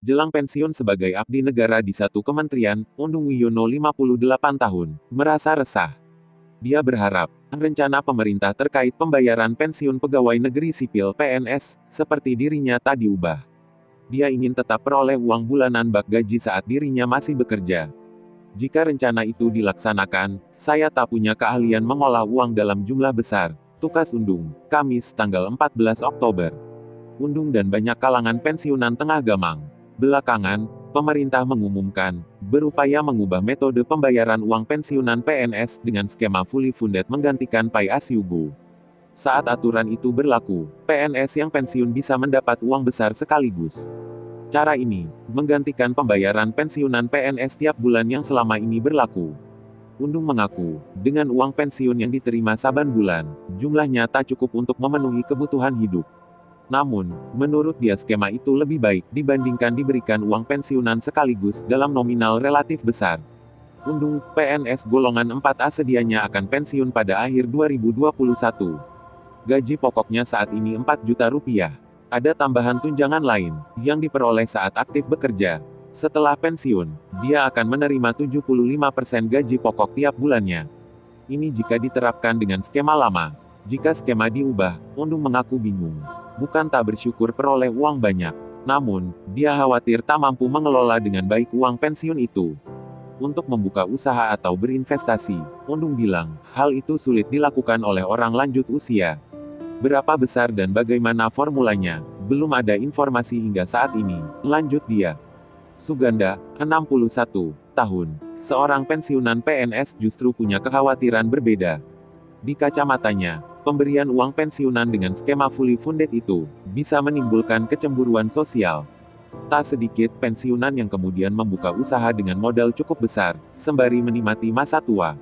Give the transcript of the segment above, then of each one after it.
Jelang pensiun sebagai abdi negara di satu kementerian, Undung Wiono 58 tahun, merasa resah. Dia berharap, rencana pemerintah terkait pembayaran pensiun pegawai negeri sipil (PNS) seperti dirinya tak diubah. Dia ingin tetap peroleh uang bulanan bak gaji saat dirinya masih bekerja. Jika rencana itu dilaksanakan, saya tak punya keahlian mengolah uang dalam jumlah besar, tukas Undung, Kamis tanggal 14 Oktober. Undung dan banyak kalangan pensiunan tengah gamang. Belakangan, pemerintah mengumumkan, berupaya mengubah metode pembayaran uang pensiunan PNS dengan skema fully funded menggantikan pay as you go. Saat aturan itu berlaku, PNS yang pensiun bisa mendapat uang besar sekaligus. Cara ini, menggantikan pembayaran pensiunan PNS tiap bulan yang selama ini berlaku. Undung mengaku, dengan uang pensiun yang diterima saban bulan, jumlahnya tak cukup untuk memenuhi kebutuhan hidup. Namun, menurut dia skema itu lebih baik dibandingkan diberikan uang pensiunan sekaligus dalam nominal relatif besar. Undung, PNS golongan 4A sedianya akan pensiun pada akhir 2021. Gaji pokoknya saat ini 4 juta rupiah. Ada tambahan tunjangan lain, yang diperoleh saat aktif bekerja. Setelah pensiun, dia akan menerima 75% gaji pokok tiap bulannya. Ini jika diterapkan dengan skema lama. Jika skema diubah, Undung mengaku bingung. Bukan tak bersyukur peroleh uang banyak. Namun, dia khawatir tak mampu mengelola dengan baik uang pensiun itu. Untuk membuka usaha atau berinvestasi, Undung bilang, hal itu sulit dilakukan oleh orang lanjut usia. Berapa besar dan bagaimana formulanya, belum ada informasi hingga saat ini, lanjut dia. Suganda, 61 tahun, seorang pensiunan PNS justru punya kekhawatiran berbeda. Di kacamatanya, pemberian uang pensiunan dengan skema fully funded itu, bisa menimbulkan kecemburuan sosial. Tak sedikit pensiunan yang kemudian membuka usaha dengan modal cukup besar, sembari menikmati masa tua.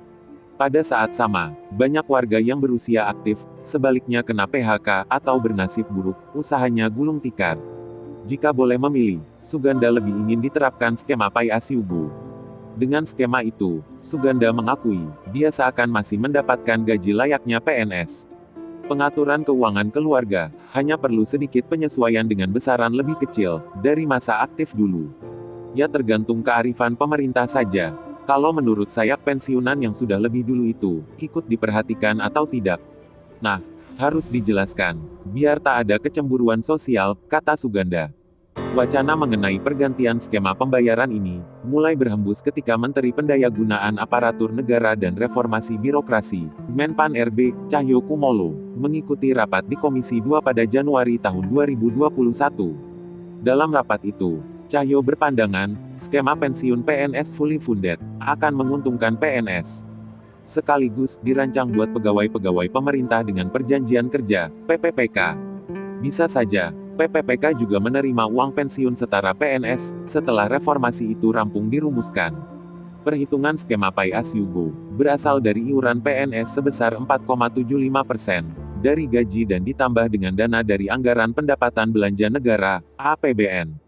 Pada saat sama, banyak warga yang berusia aktif, sebaliknya kena PHK atau bernasib buruk, usahanya gulung tikar. Jika boleh memilih, Suganda lebih ingin diterapkan skema pay as you go. Dengan skema itu, Suganda mengakui, dia seakan masih mendapatkan gaji layaknya PNS. Pengaturan keuangan keluarga, hanya perlu sedikit penyesuaian dengan besaran lebih kecil, dari masa aktif dulu. Ya tergantung kearifan pemerintah saja. Kalau menurut saya pensiunan yang sudah lebih dulu itu, ikut diperhatikan atau tidak. Nah, harus dijelaskan, biar tak ada kecemburuan sosial, kata Suganda. Wacana mengenai pergantian skema pembayaran ini, mulai berhembus ketika Menteri Pendayagunaan Aparatur Negara dan Reformasi Birokrasi, Menpan RB, Cahyo Kumolo, mengikuti rapat di Komisi 2 pada Januari tahun 2021. Dalam rapat itu, Cahyo berpandangan, skema pensiun PNS fully funded, akan menguntungkan PNS. Sekaligus dirancang buat pegawai-pegawai pemerintah dengan perjanjian kerja, PPPK. Bisa saja, PPPK juga menerima uang pensiun setara PNS, setelah reformasi itu rampung dirumuskan. Perhitungan skema pay as you go, berasal dari iuran PNS sebesar 4,75% dari gaji dan ditambah dengan dana dari Anggaran Pendapatan Belanja Negara, APBN.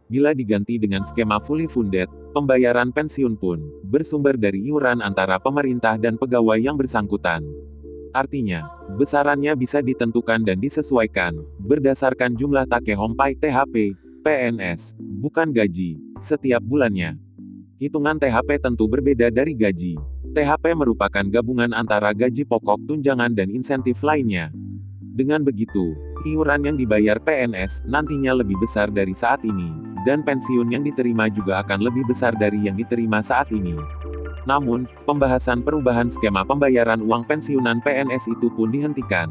Bila diganti dengan skema fully funded, pembayaran pensiun pun bersumber dari iuran antara pemerintah dan pegawai yang bersangkutan. Artinya, besarannya bisa ditentukan dan disesuaikan, berdasarkan jumlah take-home pay (THP) PNS, bukan gaji, setiap bulannya. Hitungan THP tentu berbeda dari gaji. THP merupakan gabungan antara gaji pokok, tunjangan dan insentif lainnya. Dengan begitu, iuran yang dibayar PNS nantinya lebih besar dari saat ini, dan pensiun yang diterima juga akan lebih besar dari yang diterima saat ini. Namun, pembahasan perubahan skema pembayaran uang pensiunan PNS itu pun dihentikan.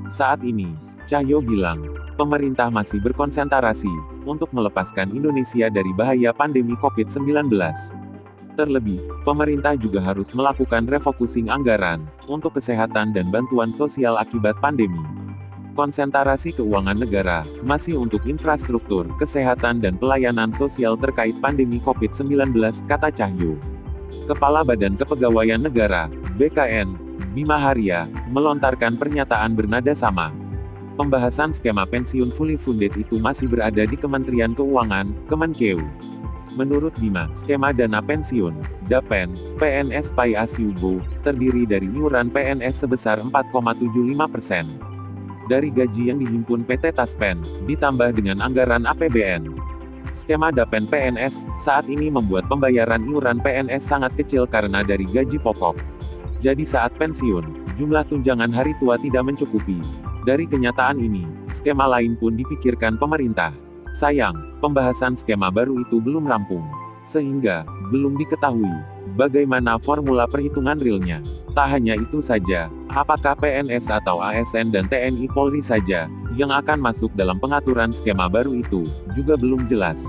Saat ini, Cahyo bilang, pemerintah masih berkonsentrasi untuk melepaskan Indonesia dari bahaya pandemi COVID-19. Terlebih, pemerintah juga harus melakukan refocusing anggaran untuk kesehatan dan bantuan sosial akibat pandemi. Konsentrasi keuangan negara masih untuk infrastruktur, kesehatan dan pelayanan sosial terkait pandemi COVID-19, kata Cahyo. Kepala Badan Kepegawaian Negara, BKN, Bima Arya, melontarkan pernyataan bernada sama. Pembahasan skema pensiun fully funded itu masih berada di Kementerian Keuangan, Kemenkeu. Menurut Bima, skema dana pensiun, DAPEN, PNS pay as you go, terdiri dari iuran PNS sebesar 4,75%. Dari gaji yang dihimpun PT Taspen, ditambah dengan anggaran APBN. Skema Dapen PNS saat ini membuat pembayaran iuran PNS sangat kecil karena dari gaji pokok. Jadi saat pensiun, jumlah tunjangan hari tua tidak mencukupi. Dari kenyataan ini, skema lain pun dipikirkan pemerintah. Sayang, pembahasan skema baru itu belum rampung. Sehingga, belum diketahui bagaimana formula perhitungan realnya. Tak hanya itu saja, apakah PNS atau ASN dan TNI Polri saja yang akan masuk dalam pengaturan skema baru itu, juga belum jelas.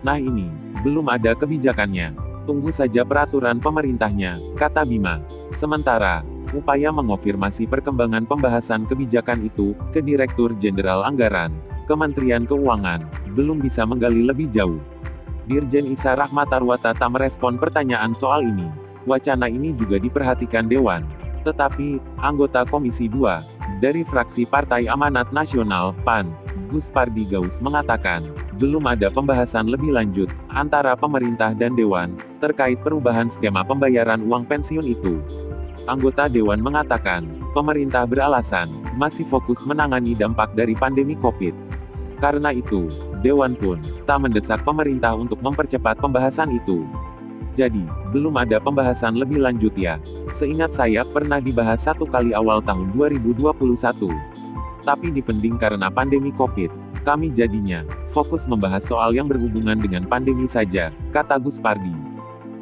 Nah ini, belum ada kebijakannya. Tunggu saja peraturan pemerintahnya, kata Bima. Sementara, upaya mengonfirmasi perkembangan pembahasan kebijakan itu ke Direktur Jenderal Anggaran, Kementerian Keuangan, belum bisa menggali lebih jauh. Dirjen Isa Rahmatarwata tak merespon pertanyaan soal ini. Wacana ini juga diperhatikan Dewan. Tetapi, anggota Komisi 2, dari fraksi Partai Amanat Nasional, PAN, Gus Pardi Gaus mengatakan, belum ada pembahasan lebih lanjut, antara pemerintah dan Dewan, terkait perubahan skema pembayaran uang pensiun itu. Anggota Dewan mengatakan, pemerintah beralasan, masih fokus menangani dampak dari pandemi COVID. Karena itu, Dewan pun, tak mendesak pemerintah untuk mempercepat pembahasan itu. Jadi, belum ada pembahasan lebih lanjut ya. Seingat saya pernah dibahas satu kali awal tahun 2021. Tapi dipending karena pandemi COVID. Kami jadinya, fokus membahas soal yang berhubungan dengan pandemi saja, kata Gus Pardi.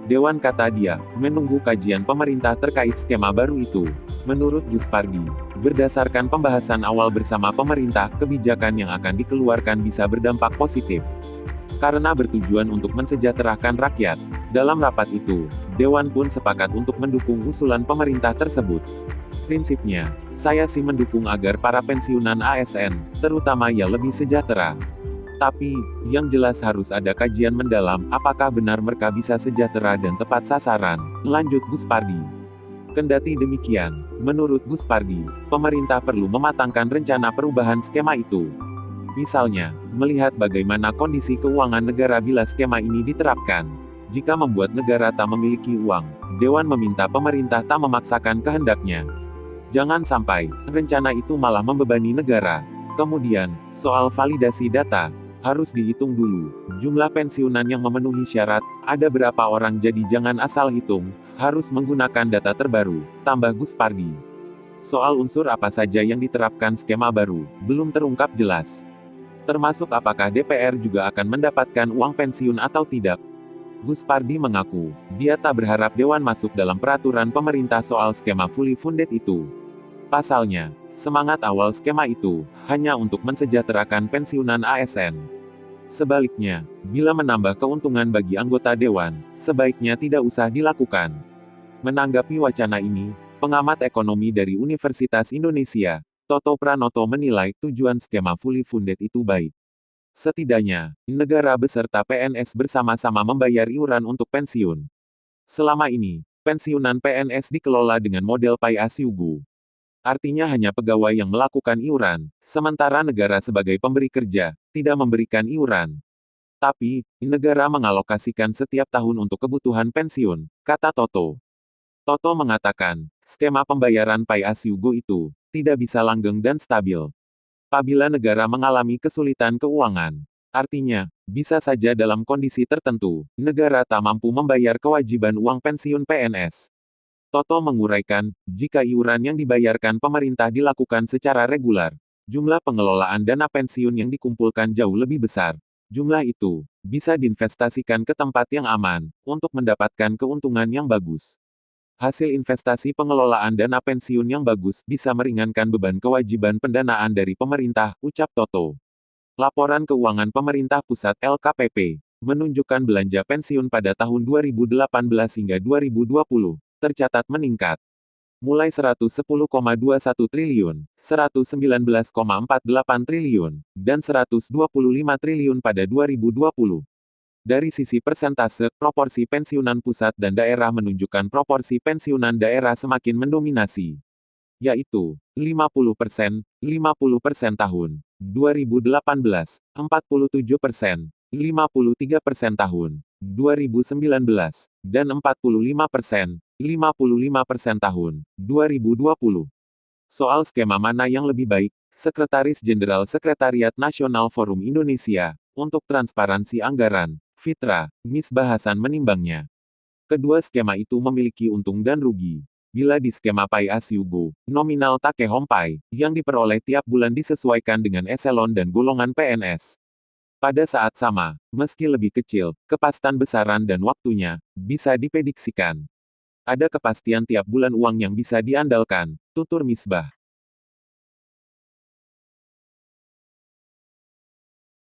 Dewan kata dia, menunggu kajian pemerintah terkait skema baru itu. Menurut Gus Pardi, berdasarkan pembahasan awal bersama pemerintah, kebijakan yang akan dikeluarkan bisa berdampak positif. Karena bertujuan untuk mensejahterakan rakyat. Dalam rapat itu, Dewan pun sepakat untuk mendukung usulan pemerintah tersebut. Prinsipnya, saya sih mendukung agar para pensiunan ASN, terutama ya lebih sejahtera. Tapi, yang jelas harus ada kajian mendalam, apakah benar mereka bisa sejahtera dan tepat sasaran, lanjut Gus Pardi. Kendati demikian, menurut Gus Pardi, pemerintah perlu mematangkan rencana perubahan skema itu. Misalnya, melihat bagaimana kondisi keuangan negara bila skema ini diterapkan. Jika membuat negara tak memiliki uang, Dewan meminta pemerintah tak memaksakan kehendaknya. Jangan sampai, rencana itu malah membebani negara. Kemudian, soal validasi data, harus dihitung dulu. Jumlah pensiunan yang memenuhi syarat, ada berapa orang jadi jangan asal hitung, harus menggunakan data terbaru, tambah Gus Pardi. Soal unsur apa saja yang diterapkan skema baru, belum terungkap jelas. Termasuk apakah DPR juga akan mendapatkan uang pensiun atau tidak. Gus Pardi mengaku, dia tak berharap Dewan masuk dalam peraturan pemerintah soal skema fully funded itu. Pasalnya, semangat awal skema itu, hanya untuk mensejahterakan pensiunan ASN. Sebaliknya, bila menambah keuntungan bagi anggota Dewan, sebaiknya tidak usah dilakukan. Menanggapi wacana ini, pengamat ekonomi dari Universitas Indonesia, Toto Pranoto menilai tujuan skema fully funded itu baik. Setidaknya, negara beserta PNS bersama-sama membayar iuran untuk pensiun. Selama ini, pensiunan PNS dikelola dengan model pay as you go. Artinya hanya pegawai yang melakukan iuran, sementara negara sebagai pemberi kerja, tidak memberikan iuran. Tapi, negara mengalokasikan setiap tahun untuk kebutuhan pensiun, kata Toto. Toto mengatakan, skema pembayaran pay as you go itu, tidak bisa langgeng dan stabil. Apabila negara mengalami kesulitan keuangan. Artinya, bisa saja dalam kondisi tertentu, negara tak mampu membayar kewajiban uang pensiun PNS. Toto menguraikan, jika iuran yang dibayarkan pemerintah dilakukan secara regular, jumlah pengelolaan dana pensiun yang dikumpulkan jauh lebih besar. Jumlah itu, bisa diinvestasikan ke tempat yang aman, untuk mendapatkan keuntungan yang bagus. Hasil investasi pengelolaan dana pensiun yang bagus bisa meringankan beban kewajiban pendanaan dari pemerintah, ucap Toto. Laporan Keuangan Pemerintah Pusat LKPP menunjukkan belanja pensiun pada tahun 2018 hingga 2020 tercatat meningkat. Mulai 110,21 triliun, 119,48 triliun, dan 125 triliun pada 2020. Dari sisi persentase, proporsi pensiunan pusat dan daerah menunjukkan proporsi pensiunan daerah semakin mendominasi. Yaitu, 50% tahun 2018, 47%, 53% tahun 2019, dan 45% tahun 2020. Soal skema mana yang lebih baik, Sekretaris Jenderal Sekretariat Nasional Forum Indonesia untuk Transparansi Anggaran, Fitra, Misbah Hasan menimbangnya. Kedua skema itu memiliki untung dan rugi. Bila di skema Pay as you go, nominal take home pay, yang diperoleh tiap bulan disesuaikan dengan eselon dan golongan PNS. Pada saat sama, meski lebih kecil, kepastian besaran dan waktunya bisa diprediksikan. Ada kepastian tiap bulan uang yang bisa diandalkan, tutur Misbah.